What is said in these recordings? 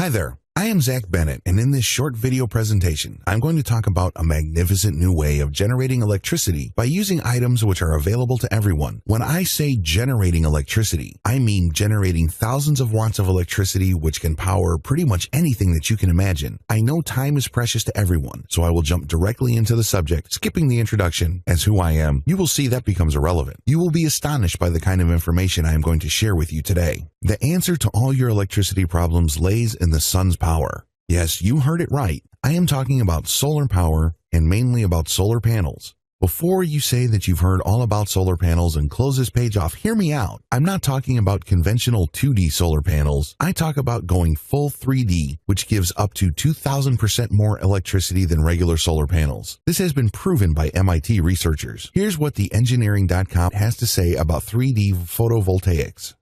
Hi there, I am Zach Bennett, and in this short video presentation, I'm going to talk about a magnificent new way of generating electricity by using items which are available to everyone. When I say generating electricity, I mean generating thousands of watts of electricity which can power pretty much anything that you can imagine. I know time is precious to everyone, so I will jump directly into the subject, skipping the introduction, as who I am. You will see that becomes irrelevant. You will be astonished by the kind of information I am going to share with you today. The answer to all your electricity problems lays in the sun's power. Yes, you heard it right. I am talking about solar power and mainly about solar panels. Before you say that you've heard all about solar panels and close this page off, hear me out. I'm not talking about conventional 2D solar panels. I talk about going full 3D, which gives up to 2,000% more electricity than regular solar panels. This has been proven by MIT researchers. Here's what the engineering.com has to say about 3D photovoltaics.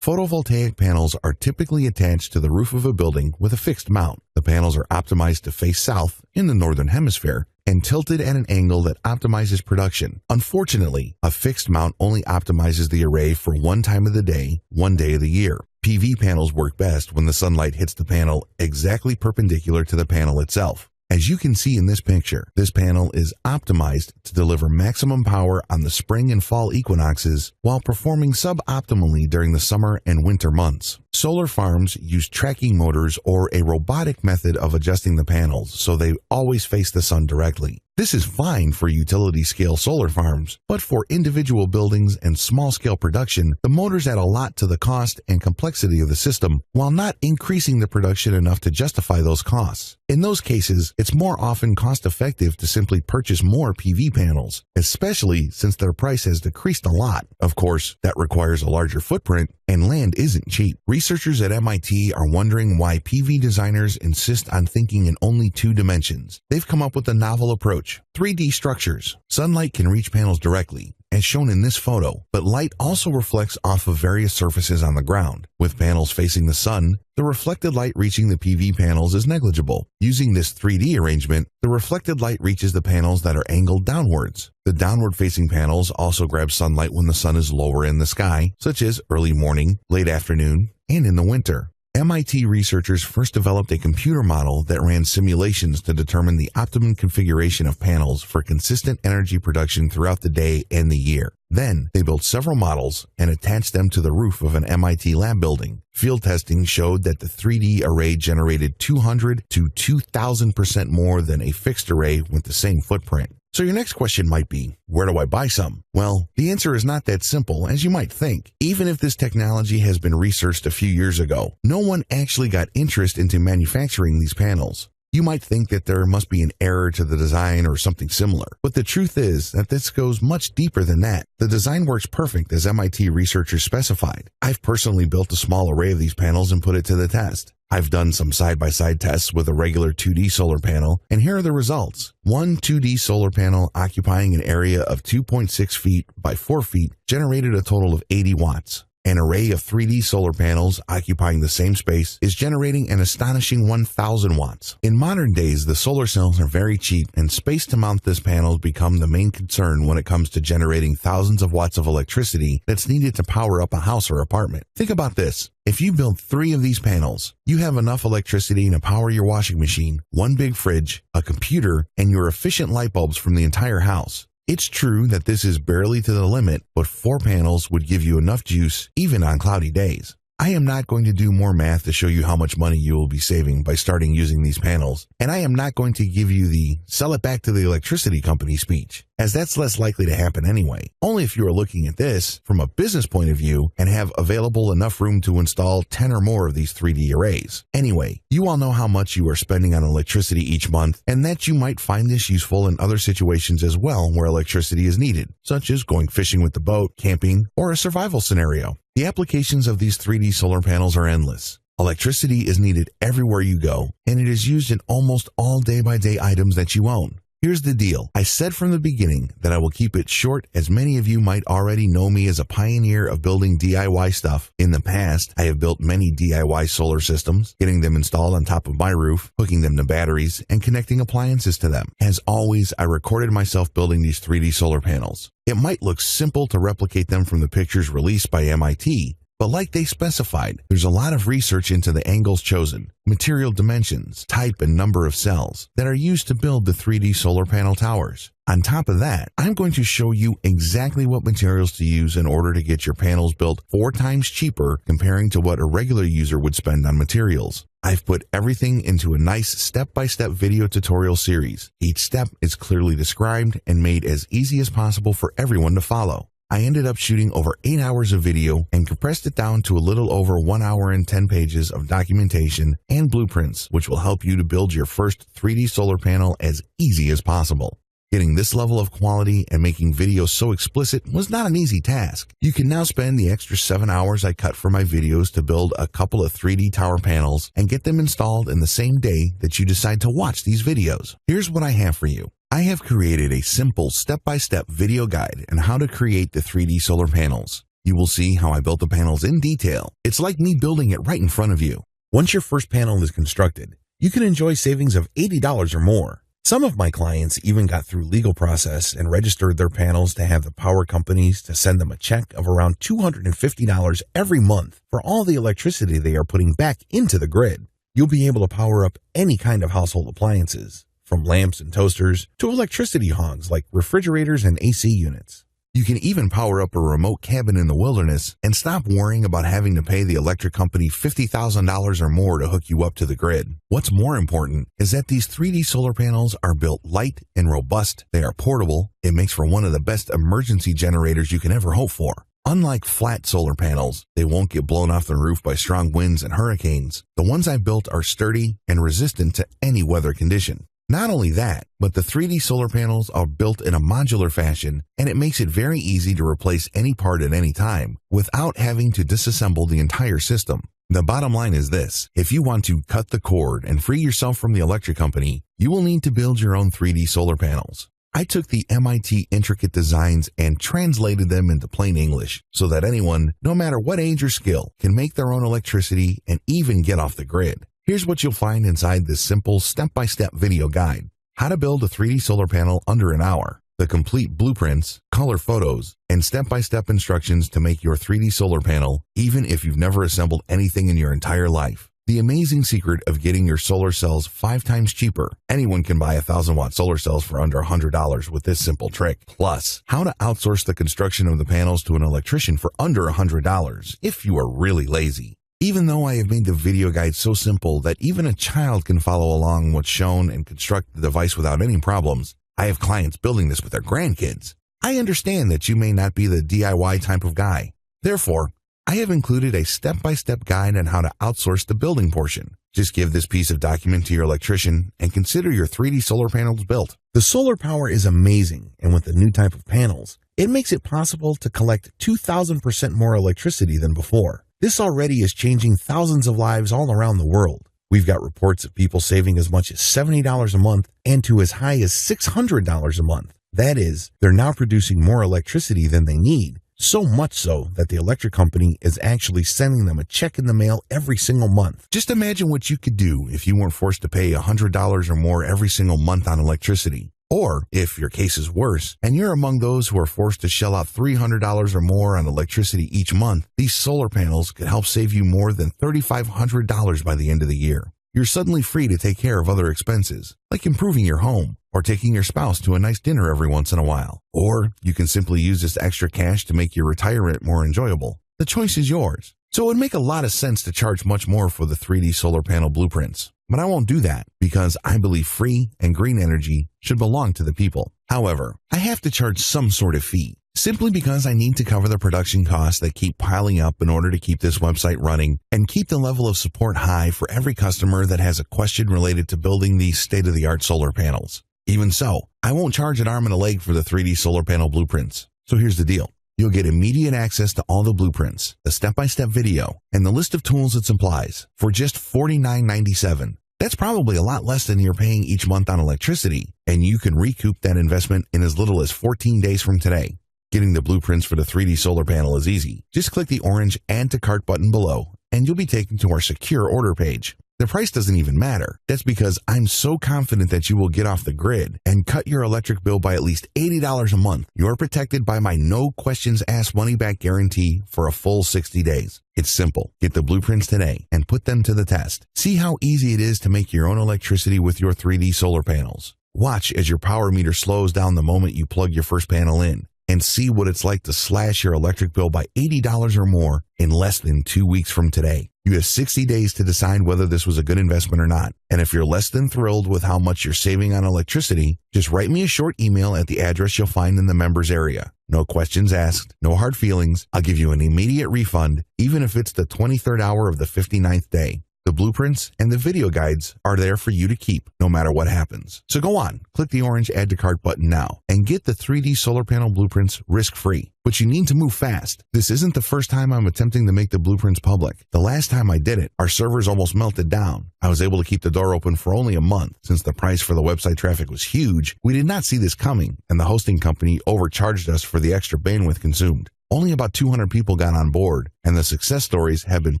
Photovoltaic panels are typically attached to the roof of a building with a fixed mount. The panels are optimized to face south in the northern hemisphere and tilted at an angle that optimizes production. Unfortunately, a fixed mount only optimizes the array for one time of the day, one day of the year. PV panels work best when the sunlight hits the panel exactly perpendicular to the panel itself. As you can see in this picture, this panel is optimized to deliver maximum power on the spring and fall equinoxes while performing suboptimally during the summer and winter months. Solar farms use tracking motors or a robotic method of adjusting the panels so they always face the sun directly. This is fine for utility-scale solar farms, but for individual buildings and small-scale production, the motors add a lot to the cost and complexity of the system while not increasing the production enough to justify those costs. In those cases, it's more often cost-effective to simply purchase more PV panels, especially since their price has decreased a lot. Of course, that requires a larger footprint, and land isn't cheap. Researchers at MIT are wondering why PV designers insist on thinking in only two dimensions. They've come up with a novel approach: 3D structures. Sunlight can reach panels directly, as shown in this photo, but light also reflects off of various surfaces on the ground. With panels facing the sun, the reflected light reaching the PV panels is negligible. Using this 3D arrangement, the reflected light reaches the panels that are angled downwards. The downward-facing panels also grab sunlight when the sun is lower in the sky, such as early morning, late afternoon, and in the winter. MIT researchers first developed a computer model that ran simulations to determine the optimum configuration of panels for consistent energy production throughout the day and the year. Then, they built several models and attached them to the roof of an MIT lab building. Field testing showed that the 3D array generated 200 to 2,000% more than a fixed array with the same footprint. So your next question might be, where do I buy some? Well, the answer is not that simple as you might think. Even if this technology has been researched a few years ago, no one actually got interest into manufacturing these panels. You might think that there must be an error to the design or something similar, but the truth is that this goes much deeper than that. The design works perfect as MIT researchers specified. I've personally built a small array of these panels and put it to the test. I've done some side-by-side tests with a regular 2D solar panel, and here are the results. One 2D solar panel occupying an area of 2.6 feet by 4 feet generated a total of 80 watts. An array of 3D solar panels occupying the same space is generating an astonishing 1,000 watts. In modern days, the solar cells are very cheap, and space to mount this panel become the main concern when it comes to generating thousands of watts of electricity that's needed to power up a house or apartment. Think about this. If you build 3 of these panels, you have enough electricity to power your washing machine, one big fridge, a computer, and your efficient light bulbs from the entire house. It's true that this is barely to the limit, but 4 panels would give you enough juice even on cloudy days. I am not going to do more math to show you how much money you will be saving by starting using these panels, and I am not going to give you the sell it back to the electricity company speech, as that's less likely to happen anyway. Only if you are looking at this from a business point of view and have available enough room to install 10 or more of these 3D arrays. Anyway, you all know how much you are spending on electricity each month, and that you might find this useful in other situations as well where electricity is needed, such as going fishing with the boat, camping, or a survival scenario. The applications of these 3D solar panels are endless. Electricity is needed everywhere you go, and it is used in almost all day-by-day items that you own. Here's the deal. I said from the beginning that I will keep it short, as many of you might already know me as a pioneer of building DIY stuff. In the past, I have built many DIY solar systems, getting them installed on top of my roof, hooking them to batteries, and connecting appliances to them. As always, I recorded myself building these 3D solar panels. It might look simple to replicate them from the pictures released by MIT, But like they specified, there's a lot of research into the angles chosen, material dimensions, type and number of cells that are used to build the 3D solar panel towers. On top of that, I'm going to show you exactly what materials to use in order to get your panels built 4 times cheaper comparing to what a regular user would spend on materials. I've put everything into a nice step-by-step video tutorial series. Each step is clearly described and made as easy as possible for everyone to follow. I ended up shooting over 8 hours of video and compressed it down to a little over 1 hour and 10 pages of documentation and blueprints, which will help you to build your first 3D solar panel as easy as possible. Getting this level of quality and making videos so explicit was not an easy task. You can now spend the extra 7 hours I cut for my videos to build a couple of 3D tower panels and get them installed in the same day that you decide to watch these videos. Here's what I have for you. I have created a simple step-by-step video guide on how to create the 3D solar panels. You will see how I built the panels in detail. It's like me building it right in front of you. Once your first panel is constructed, you can enjoy savings of $80 or more. Some of my clients even got through legal process and registered their panels to have the power companies to send them a check of around $250 every month for all the electricity they are putting back into the grid. You'll be able to power up any kind of household appliances, from lamps and toasters to electricity hogs like refrigerators and AC units. You can even power up a remote cabin in the wilderness and stop worrying about having to pay the electric company $50,000 or more to hook you up to the grid. What's more important is that these 3D solar panels are built light and robust. They are portable. It makes for one of the best emergency generators you can ever hope for. Unlike flat solar panels, they won't get blown off the roof by strong winds and hurricanes. The ones I built are sturdy and resistant to any weather condition. Not only that, but the 3D solar panels are built in a modular fashion, and it makes it very easy to replace any part at any time without having to disassemble the entire system. The bottom line is this: if you want to cut the cord and free yourself from the electric company, you will need to build your own 3D solar panels. I took the MIT intricate designs and translated them into plain English so that anyone, no matter what age or skill, can make their own electricity and even get off the grid. Here's what you'll find inside this simple step-by-step video guide. How to build a 3D solar panel under an hour. The complete blueprints, color photos, and step-by-step instructions to make your 3D solar panel, even if you've never assembled anything in your entire life. The amazing secret of getting your solar cells 5 times cheaper. Anyone can buy 1,000-watt solar cells for under $100 with this simple trick. Plus, how to outsource the construction of the panels to an electrician for under $100 if you are really lazy. Even though I have made the video guide so simple that even a child can follow along what's shown and construct the device without any problems, I have clients building this with their grandkids. I understand that you may not be the DIY type of guy. Therefore, I have included a step-by-step guide on how to outsource the building portion. Just give this piece of document to your electrician and consider your 3D solar panels built. The solar power is amazing, and with the new type of panels, it makes it possible to collect 2,000% more electricity than before. This already is changing thousands of lives all around the world. We've got reports of people saving as much as $70 a month and to as high as $600 a month. That is, they're now producing more electricity than they need, so much so that the electric company is actually sending them a check in the mail every single month. Just imagine what you could do if you weren't forced to pay $100 or more every single month on electricity. Or, if your case is worse, and you're among those who are forced to shell out $300 or more on electricity each month, these solar panels could help save you more than $3,500 by the end of the year. You're suddenly free to take care of other expenses, like improving your home, or taking your spouse to a nice dinner every once in a while. Or, you can simply use this extra cash to make your retirement more enjoyable. The choice is yours. So it would make a lot of sense to charge much more for the 3D solar panel blueprints. But I won't do that because I believe free and green energy should belong to the people. However, I have to charge some sort of fee, simply because I need to cover the production costs that keep piling up in order to keep this website running and keep the level of support high for every customer that has a question related to building these state-of-the-art solar panels. Even so, I won't charge an arm and a leg for the 3D solar panel blueprints. So here's the deal. You'll get immediate access to all the blueprints, the step-by-step video, and the list of tools it supplies for just $49.97. That's probably a lot less than you're paying each month on electricity, and you can recoup that investment in as little as 14 days from today. Getting the blueprints for the 3D solar panel is easy. Just click the orange Add to Cart button below, and you'll be taken to our secure order page. The price doesn't even matter. That's because I'm so confident that you will get off the grid and cut your electric bill by at least $80 a month. You're protected by my no questions asked money back guarantee for a full 60 days. It's simple. Get the blueprints today and put them to the test. See how easy it is to make your own electricity with your 3D solar panels. Watch as your power meter slows down the moment you plug your first panel in, and see what it's like to slash your electric bill by $80 or more in less than 2 weeks from today. You have 60 days to decide whether this was a good investment or not. And if you're less than thrilled with how much you're saving on electricity, just write me a short email at the address you'll find in the members area. No questions asked, no hard feelings. I'll give you an immediate refund, even if it's the 23rd hour of the 59th day. The blueprints and the video guides are there for you to keep, no matter what happens. So go on, click the orange Add to Cart button now, and get the 3D solar panel blueprints risk-free. But you need to move fast. This isn't the first time I'm attempting to make the blueprints public. The last time I did it, our servers almost melted down. I was able to keep the door open for only a month. Since the price for the website traffic was huge, we did not see this coming, and the hosting company overcharged us for the extra bandwidth consumed. Only about 200 people got on board, and the success stories have been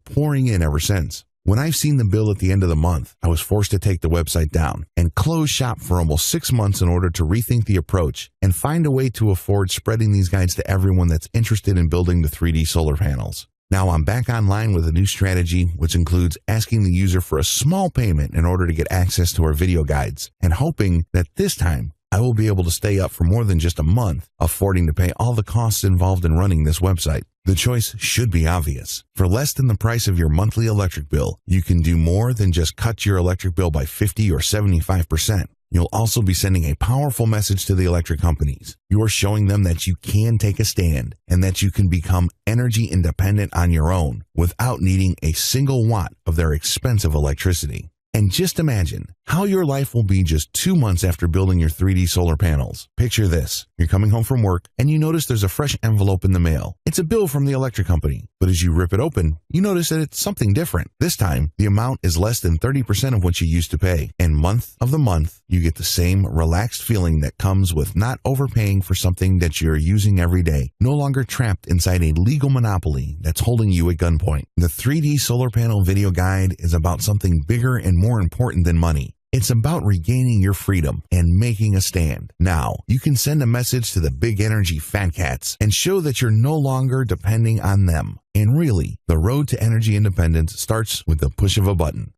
pouring in ever since. When I've seen the bill at the end of the month, I was forced to take the website down and close shop for almost 6 months in order to rethink the approach and find a way to afford spreading these guides to everyone that's interested in building the 3D solar panels. Now I'm back online with a new strategy, which includes asking the user for a small payment in order to get access to our video guides, and hoping that this time I will be able to stay up for more than just a month, affording to pay all the costs involved in running this website. The choice should be obvious. For less than the price of your monthly electric bill, you can do more than just cut your electric bill by 50 or 75%. You'll also be sending a powerful message to the electric companies. You're showing them that you can take a stand and that you can become energy independent on your own without needing a single watt of their expensive electricity. And just imagine how your life will be just 2 months after building your 3D solar panels. Picture this. You're coming home from work and you notice there's a fresh envelope in the mail. It's a bill from the electric company. But as you rip it open, you notice that it's something different. This time, the amount is less than 30% of what you used to pay. And month of the month, you get the same relaxed feeling that comes with not overpaying for something that you're using every day, no longer trapped inside a legal monopoly that's holding you at gunpoint. The 3D solar panel video guide is about something bigger and more important than money. It's about regaining your freedom and making a stand. Now, you can send a message to the big energy fat cats and show that you're no longer depending on them. And really, the road to energy independence starts with the push of a button.